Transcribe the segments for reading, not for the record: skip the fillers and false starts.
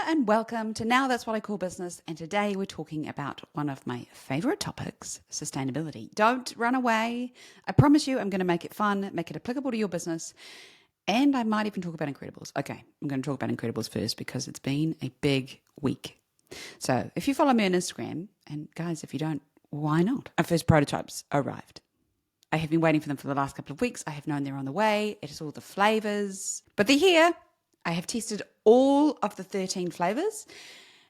and welcome to Now That's What I Call Business. And today we're talking about one of my favorite topics, sustainability. Don't run away. I promise you I'm going to make it fun, make it applicable to your business. And I might even talk about Incrediballs. Okay, I'm going to talk about Incrediballs first because it's been a big week. So if you follow me on Instagram, and guys, if you don't, why not? Our first prototypes arrived. I have been waiting for them for the last couple of weeks. I have known they're on the way. It is all the flavors, but they're here. I have tested all of the 13 flavors.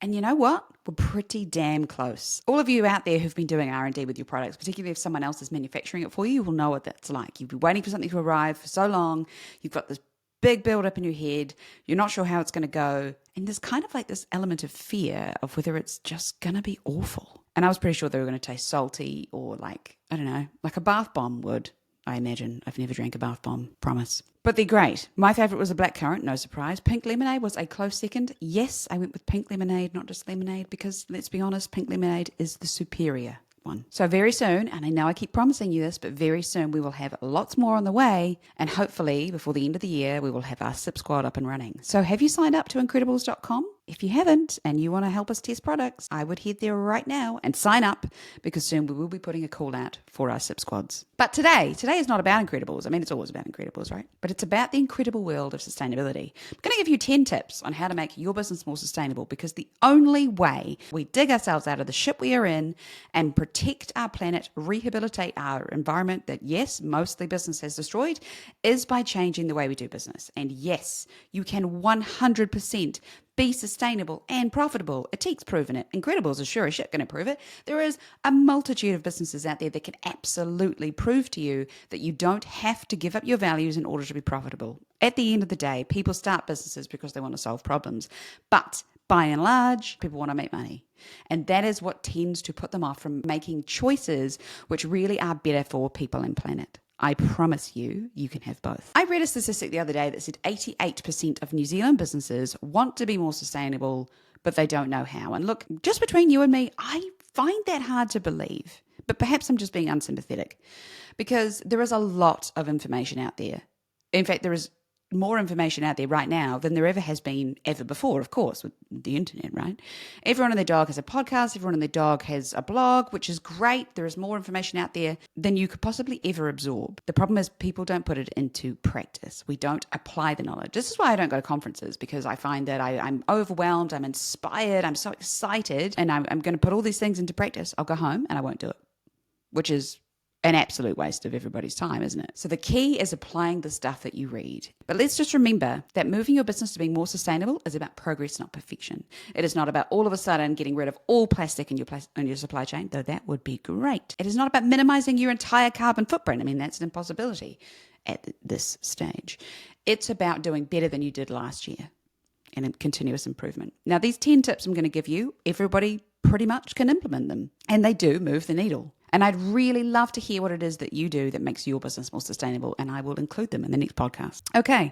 And you know what? We're pretty damn close. All of you out there who've been doing R&D with your products, particularly if someone else is manufacturing it for you, will know what that's like. You've been waiting for something to arrive for so long. You've got this big build up in your head. You're not sure how it's going to go. And there's kind of like this element of fear of whether it's just going to be awful. And I was pretty sure they were going to taste salty or like, I don't know, like a bath bomb would. I imagine. I've never drank a bath bomb, promise. But they're great. My favourite was a blackcurrant, no surprise. Pink lemonade was a close second. Yes, I went with pink lemonade, not just lemonade, because let's be honest, pink lemonade is the superior one. So very soon, and I know I keep promising you this, but very soon we will have lots more on the way, and hopefully before the end of the year, we will have our SIP squad up and running. So have you signed up to Incrediballs.com? If you haven't and you want to help us test products, I would head there right now and sign up because soon we will be putting a call out for our SIP squads. But today is not about Incrediballs. I mean, it's always about Incrediballs, right? But it's about the incredible world of sustainability. I'm going to give you 10 tips on how to make your business more sustainable because the only way we dig ourselves out of the shit we are in and protect our planet, rehabilitate our environment that, yes, mostly business has destroyed, is by changing the way we do business. And yes, you can 100% be sustainable and profitable. Etik's proven it. Incrediballs is sure as shit going to prove it. There is a multitude of businesses out there that can absolutely prove to you that you don't have to give up your values in order to be profitable. At the end of the day, people start businesses because they want to solve problems. But by and large, people want to make money. And that is what tends to put them off from making choices which really are better for people and planet. I promise you, you can have both. I read a statistic the other day that said 88% of New Zealand businesses want to be more sustainable, but they don't know how. And look, just between you and me, I find that hard to believe. But perhaps I'm just being unsympathetic because there is a lot of information out there. In fact, there is more information out there right now than there ever has been ever before, of course, with the internet, right? Everyone and their dog has a podcast. Everyone and their dog has a blog, which is great. There is more information out there than you could possibly ever absorb. The problem is people don't put it into practice. We don't apply the knowledge. This is why I don't go to conferences because I find that I'm overwhelmed, I'm inspired, I'm so excited, and I'm going to put all these things into practice. I'll go home and I won't do it, which is an absolute waste of everybody's time, isn't it? So the key is applying the stuff that you read. But let's just remember that moving your business to being more sustainable is about progress, not perfection. It is not about all of a sudden getting rid of all plastic in your supply chain, though that would be great. It is not about minimizing your entire carbon footprint. I mean, that's an impossibility at this stage. It's about doing better than you did last year and a continuous improvement. Now, these 10 tips I'm going to give you, everybody pretty much can implement them, and they do move the needle. And I'd really love to hear what it is that you do that makes your business more sustainable, and I will include them in the next podcast. Okay,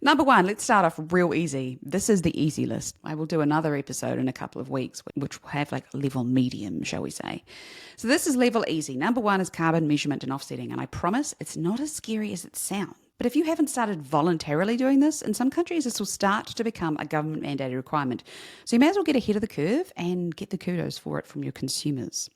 number one, let's start off real easy. This is the easy list. I will do another episode in a couple of weeks, which will have like level medium, shall we say. So this is level easy. Number one is carbon measurement and offsetting, and I promise it's not as scary as it sounds. But if you haven't started voluntarily doing this, in some countries this will start to become a government mandated requirement. So you may as well get ahead of the curve and get the kudos for it from your consumers.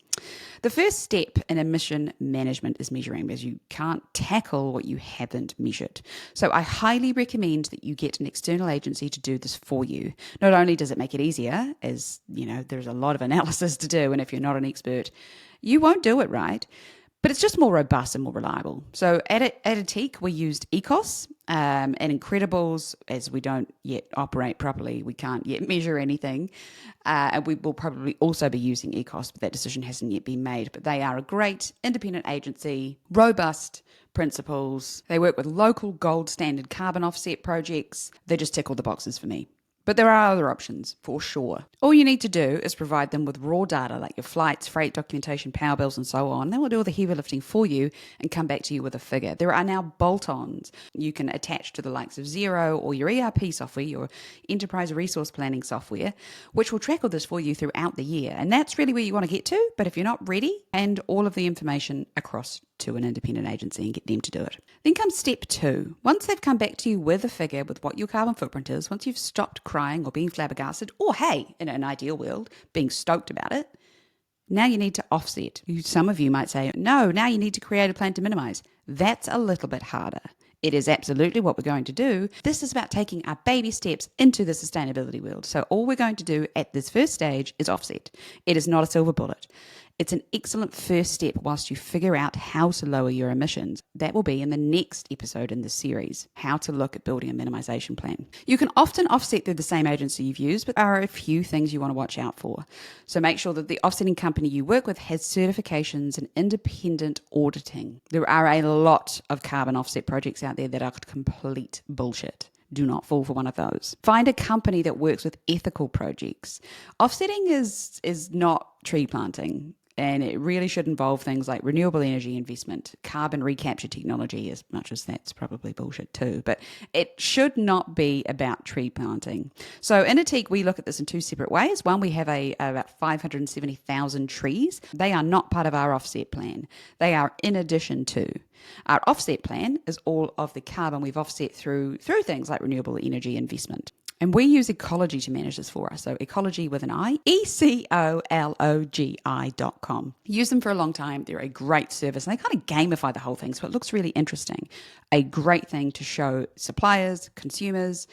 The first step in emission management is measuring, because you can't tackle what you haven't measured. So I highly recommend that you get an external agency to do this for you. Not only does it make it easier, as you know, there's a lot of analysis to do, and if you're not an expert, you won't do it right. But it's just more robust and more reliable. So at Etik, we used ECOS and Incrediballs, as we don't yet operate properly. We can't yet measure anything. And we will probably also be using ECOS, but that decision hasn't yet been made. But they are a great independent agency, robust principles. They work with local gold standard carbon offset projects. They just tick all the boxes for me. But there are other options, for sure. All you need to do is provide them with raw data like your flights, freight documentation, power bills, and so on. They will do all the heavy lifting for you and come back to you with a figure. There are now bolt-ons you can attach to the likes of Xero or your ERP software, your enterprise resource planning software, which will track all this for you throughout the year. And that's really where you want to get to. But if you're not ready, and all of the information across to an independent agency and get them to do it. Then comes step 2. Once they've come back to you with a figure with what your carbon footprint is, once you've stopped crying or being flabbergasted, or hey, in an ideal world, being stoked about it, now you need to offset. Some of you might say, no, now you need to create a plan to minimize. That's a little bit harder. It is absolutely what we're going to do. This is about taking our baby steps into the sustainability world. So all we're going to do at this first stage is offset. It is not a silver bullet. It's an excellent first step whilst you figure out how to lower your emissions. That will be in the next episode in this series, how to look at building a minimisation plan. You can often offset through the same agency you've used, but there are a few things you want to watch out for. So make sure that the offsetting company you work with has certifications and independent auditing. There are a lot of carbon offset projects out there that are complete bullshit. Do not fall for one of those. Find a company that works with ethical projects. Offsetting is not tree planting. And it really should involve things like renewable energy investment, carbon recapture technology, as much as that's probably bullshit too. But it should not be about tree planting. So in Atique, we look at this in 2 separate ways. One, we have about 570,000 trees. They are not part of our offset plan. They are in addition to. Our offset plan is all of the carbon we've offset through things like renewable energy investment. And we use Ecology to manage this for us. So Ecology with an I, ECOLOGI.com. Use them for a long time. They're a great service. And they kind of gamify the whole thing, so it looks really interesting. A great thing to show suppliers, consumers,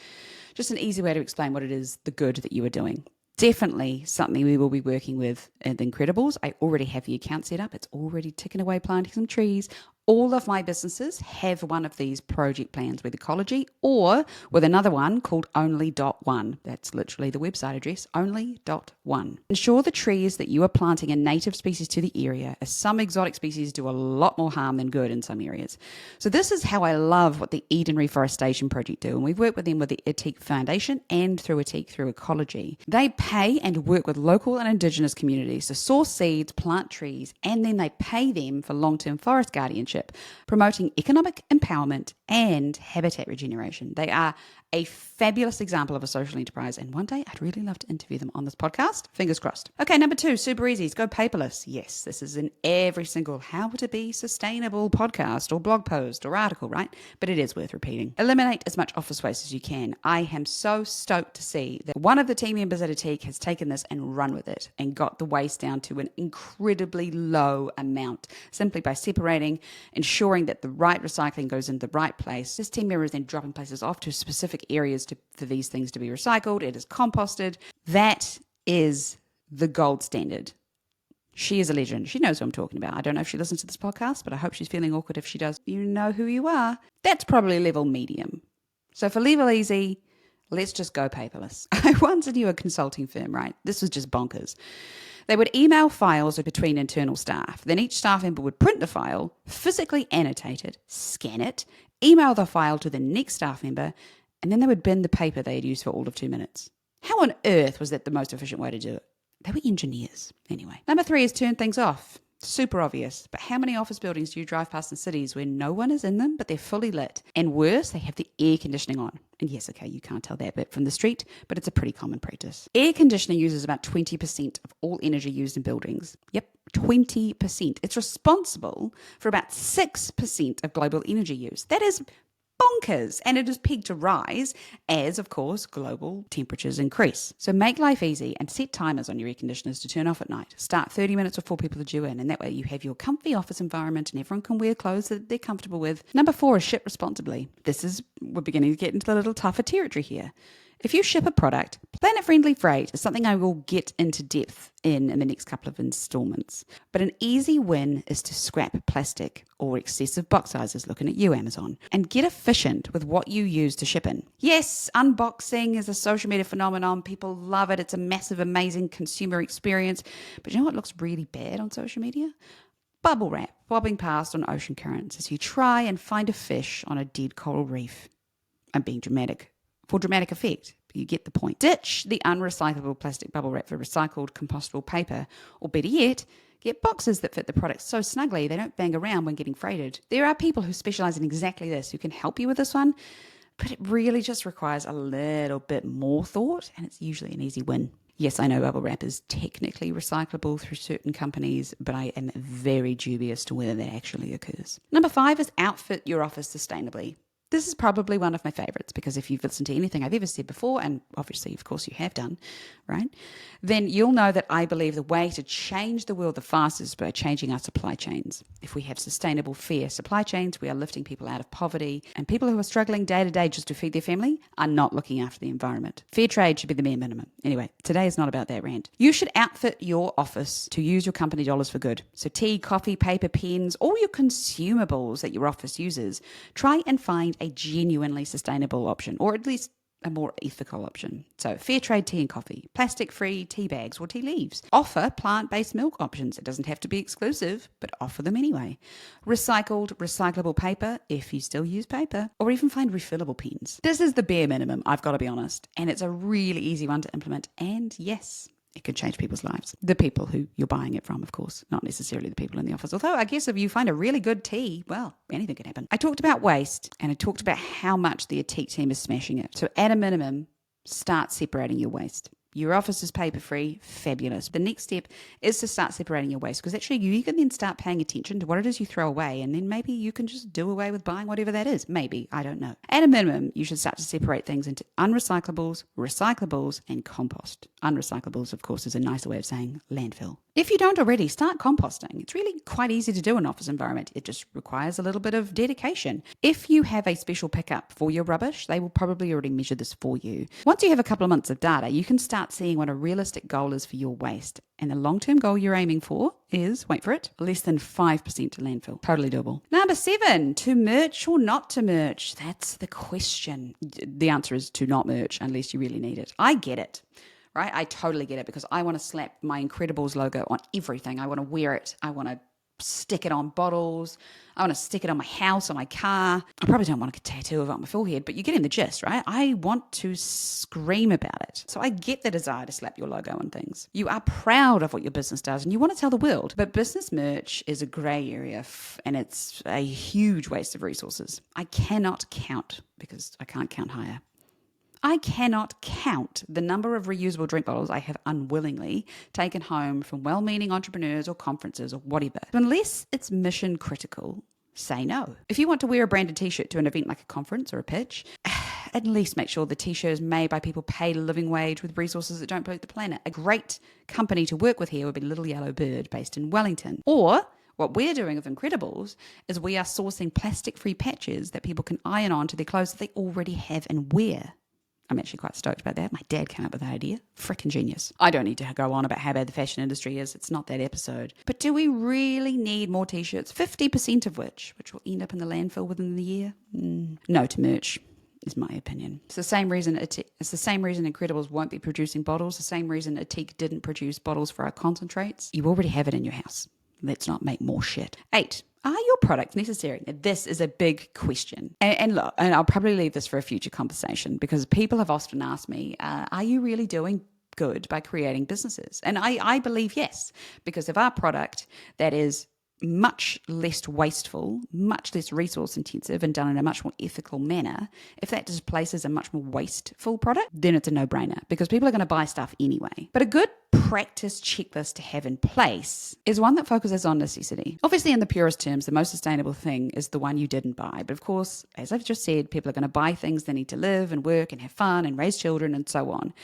just an easy way to explain what it is, the good that you are doing. Definitely something we will be working with in the Incrediballs. I already have the account set up. It's already ticking away planting some trees. All of my businesses have one of these project plans with Ecology or with another one called only.one. That's literally the website address, only.one. Ensure the trees that you are planting are native species to the area, as some exotic species do a lot more harm than good in some areas. So this is how I love what the Eden Reforestation Project do. And we've worked with them with the Atique Foundation and through Atique through Ecology. They pay and work with local and Indigenous communities to source seeds, plant trees, and then they pay them for long-term forest guardianship, promoting economic empowerment and habitat regeneration. They are a fabulous example of a social enterprise, and one day I'd really love to interview them on this podcast. Fingers crossed. Okay, number 2, super easy. Go paperless. Yes, this is in every single How to Be Sustainable podcast or blog post or article, right? But it is worth repeating. Eliminate as much office waste as you can. I am so stoked to see that one of the team members at Atique has taken this and run with it and got the waste down to an incredibly low amount simply by separating, ensuring that the right recycling goes in the right place. This team member is then dropping places off to specific areas for these things to be recycled. It is composted. That is the gold standard. She is a legend. She knows what I'm talking about. I don't know if she listens to this podcast, but I hope she's feeling awkward if she does. You know who you are. That's probably level medium. So for level easy, let's just go paperless. I once knew a consulting firm, right? This was just bonkers. They would email files between internal staff. Then each staff member would print the file, physically annotate it, scan it, email the file to the next staff member, and then they would bin the paper they had used for all of 2 minutes. How on earth was that the most efficient way to do it? They were engineers. Anyway, number 3 is turn things off. Super obvious, but how many office buildings do you drive past in cities where no one is in them, but they're fully lit? And worse, they have the air conditioning on. And yes, okay, you can't tell that bit from the street, but it's a pretty common practice. Air conditioning uses about 20% of all energy used in buildings. Yep, 20%. It's responsible for about 6% of global energy use. That is bonkers, and it is pegged to rise as, of course, global temperatures increase. So make life easy and set timers on your air conditioners to turn off at night. Start 30 minutes before people are due in, and that way you have your comfy office environment and everyone can wear clothes that they're comfortable with. Number 4 is ship responsibly. We're beginning to get into the little tougher territory here. If you ship a product, planet-friendly freight is something I will get into depth in the next couple of installments. But an easy win is to scrap plastic or excessive box sizes, looking at you, Amazon, and get efficient with what you use to ship in. Yes, unboxing is a social media phenomenon. People love it. It's a massive, amazing consumer experience. But you know what looks really bad on social media? Bubble wrap bobbing past on ocean currents as you try and find a fish on a dead coral reef. I'm being dramatic. For dramatic effect, you get the point. Ditch the unrecyclable plastic bubble wrap for recycled compostable paper, or better yet, get boxes that fit the product so snugly they don't bang around when getting freighted. There are people who specialize in exactly this who can help you with this one, but it really just requires a little bit more thought, and it's usually an easy win. Yes, I know bubble wrap is technically recyclable through certain companies, but I am very dubious to whether that actually occurs. Number 5 is outfit your office sustainably. This is probably one of my favorites because if you've listened to anything I've ever said before, and obviously, of course, you have done, right? Then you'll know that I believe the way to change the world the fastest is by changing our supply chains. If we have sustainable, fair supply chains, we are lifting people out of poverty, and people who are struggling day to day just to feed their family are not looking after the environment. Fair trade should be the bare minimum. Anyway, today is not about that rant. You should outfit your office to use your company dollars for good. So tea, coffee, paper, pens, all your consumables that your office uses, try and find a genuinely sustainable option, or at least a more ethical option. So fair trade tea and coffee, plastic-free tea bags or tea leaves. Offer plant-based milk options. It doesn't have to be exclusive, but offer them anyway. Recyclable paper, if you still use paper, or even find refillable pens. This is the bare minimum, I've got to be honest, and it's a really easy one to implement, and yes, it could change people's lives. The people who you're buying it from, of course, not necessarily the people in the office. Although I guess if you find a really good tea, well, anything can happen. I talked about waste and I talked about how much the Atik team is smashing it. So at a minimum, start separating your waste. Your office is paper-free, fabulous. The next step is to start separating your waste because actually you can then start paying attention to what it is you throw away, and then maybe you can just do away with buying whatever that is. Maybe, I don't know. At a minimum, you should start to separate things into unrecyclables, recyclables, and compost. Unrecyclables, of course, is a nicer way of saying landfill. If you don't already, start composting. It's really quite easy to do in an office environment. It just requires a little bit of dedication. If you have a special pickup for your rubbish, they will probably already measure this for you. Once you have a couple of months of data, you can start seeing what a realistic goal is for your waste. And the long-term goal you're aiming for is, wait for it, less than 5% to landfill. Totally doable. Number 7, to merch or not to merch? That's the question. The answer is to not merch unless you really need it. I get it. Right? I totally get it because I want to slap my Incrediballs logo on everything. I want to wear it. I want to stick it on bottles. I want to stick it on my house, on my car. I probably don't want a tattoo of it on my forehead, but you get in the gist, right? I want to scream about it. So I get the desire to slap your logo on things. You are proud of what your business does and you want to tell the world. But business merch is a grey area and it's a huge waste of resources. I cannot count because I can't count higher. I cannot count the number of reusable drink bottles I have unwillingly taken home from well-meaning entrepreneurs or conferences or whatever. So unless it's mission critical, say no. If you want to wear a branded t-shirt to an event like a conference or a pitch, at least make sure the t-shirt is made by people paid a living wage with resources that don't pollute the planet. A great company to work with here would be Little Yellow Bird based in Wellington. Or what we're doing with Incrediballs is we are sourcing plastic-free patches that people can iron on to their clothes that they already have and wear. I'm actually quite stoked about that. My dad came up with the idea. Freaking genius. I don't need to go on about how bad the fashion industry is. It's not that episode. But do we really need more t-shirts? 50% of which will end up in the landfill within the year? No to merch, is my opinion. It's the same reason Incrediballs won't be producing bottles. The same reason Atik didn't produce bottles for our concentrates. You already have it in your house. Let's not make more shit. 8. Are your products necessary? Now, this is a big question. And look, and I'll probably leave this for a future conversation because people have often asked me, are you really doing good by creating businesses? And I believe yes, because of our product that is much less wasteful, much less resource intensive and done in a much more ethical manner, if that displaces a much more wasteful product, then it's a no-brainer because people are going to buy stuff anyway. But a good practice checklist to have in place is one that focuses on necessity. Obviously, in the purest terms, the most sustainable thing is the one you didn't buy. But of course, as I've just said, people are going to buy things they need to live and work and have fun and raise children and so on.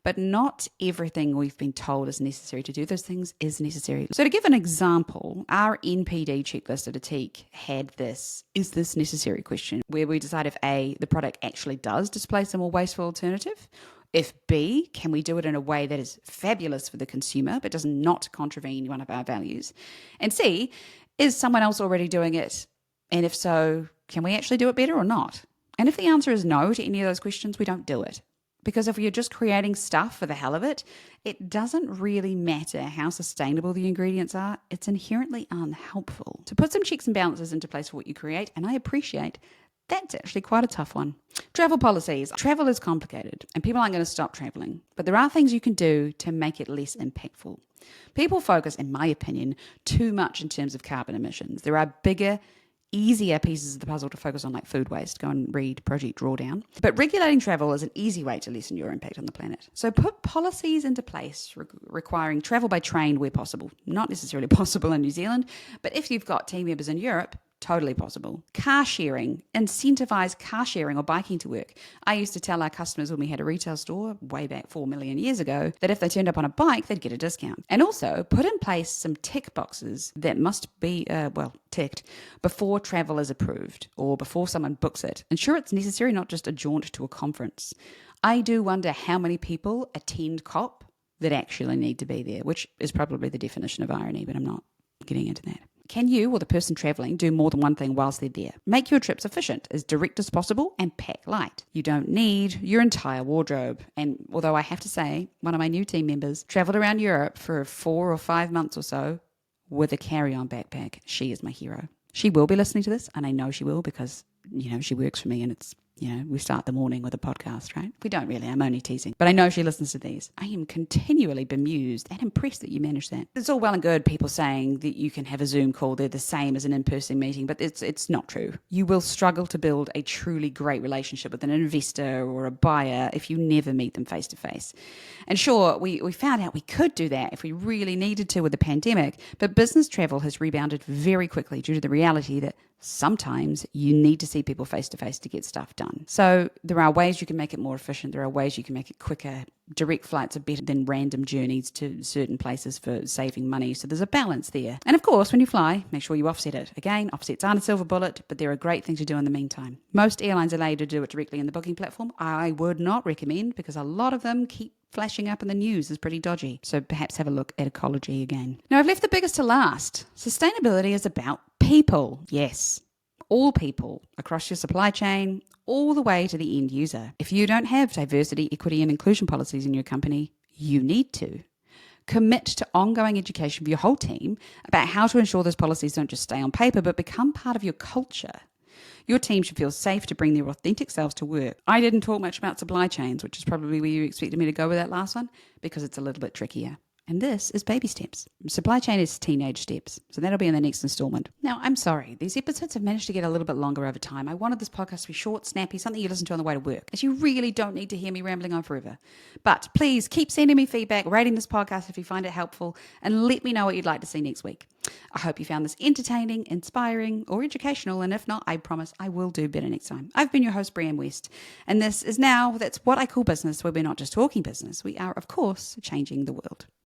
But not everything we've been told is necessary to do those things is necessary. So to give an example, our NPD checklist at Atik had this, is this necessary question, where we decide if A, the product actually does displace a more wasteful alternative, if B, can we do it in a way that is fabulous for the consumer but does not contravene one of our values, and C, is someone else already doing it, and if so, can we actually do it better or not? And if the answer is no to any of those questions, we don't do it. Because if you're just creating stuff for the hell of it, it doesn't really matter how sustainable the ingredients are. It's inherently unhelpful. To put some checks and balances into place for what you create, and I appreciate that's actually quite a tough one. Travel policies. Travel is complicated and people aren't going to stop traveling, but there are things you can do to make it less impactful. People focus, in my opinion, too much in terms of carbon emissions. There are bigger easier pieces of the puzzle to focus on, like food waste. Go and read Project Drawdown. But regulating travel is an easy way to lessen your impact on the planet. So put policies into place requiring travel by train where possible. Not necessarily possible in New Zealand, but if you've got team members in Europe, totally possible. Car sharing, incentivize car sharing or biking to work. I used to tell our customers when we had a retail store way back 4 million years ago that if they turned up on a bike, they'd get a discount. And also put in place some tick boxes that must be, ticked before travel is approved or before someone books it. Ensure it's necessary, not just a jaunt to a conference. I do wonder how many people attend COP that actually need to be there, which is probably the definition of irony, but I'm not getting into that. Can you or the person traveling do more than one thing whilst they're there? Make your trips efficient, as direct as possible, and pack light. You don't need your entire wardrobe. And although I have to say, one of my new team members traveled around Europe for 4 or 5 months or so with a carry-on backpack. She is my hero. She will be listening to this, and I know she will because, she works for me and it's, we start the morning with a podcast, right? We don't really. I'm only teasing. But I know she listens to these. I am continually bemused and impressed that you manage that. It's all well and good people saying that you can have a Zoom call. They're the same as an in-person meeting, but it's not true. You will struggle to build a truly great relationship with an investor or a buyer if you never meet them face to face. And sure, we found out we could do that if we really needed to with the pandemic, but business travel has rebounded very quickly due to the reality that sometimes you need to see people face to face to get stuff done. So there are ways you can make it more efficient. There are ways you can make it quicker. Direct flights are better than random journeys to certain places for saving money. So there's a balance there. And of course, when you fly, make sure you offset it. Again, offsets aren't a silver bullet, but they're a great thing to do in the meantime. Most airlines allow you to do it directly in the booking platform. I would not recommend because a lot of them keep flashing up in the news is pretty dodgy. So perhaps have a look at ecology again. Now, I've left the biggest to last. Sustainability is about people. Yes, all people across your supply chain, all the way to the end user. If you don't have diversity, equity, and inclusion policies in your company, you need to. Commit to ongoing education for your whole team about how to ensure those policies don't just stay on paper, but become part of your culture. Your team should feel safe to bring their authentic selves to work. I didn't talk much about supply chains, which is probably where you expected me to go with that last one, because it's a little bit trickier. And this is baby steps. Supply chain is teenage steps. So that'll be in the next installment. Now, I'm sorry. These episodes have managed to get a little bit longer over time. I wanted this podcast to be short, snappy, something you listen to on the way to work, as you really don't need to hear me rambling on forever. But please keep sending me feedback, rating this podcast if you find it helpful, and let me know what you'd like to see next week. I hope you found this entertaining, inspiring, or educational, and if not, I promise I will do better next time. I've been your host, Brianne West, and that's what I call business, where we're not just talking business. We are, of course, changing the world.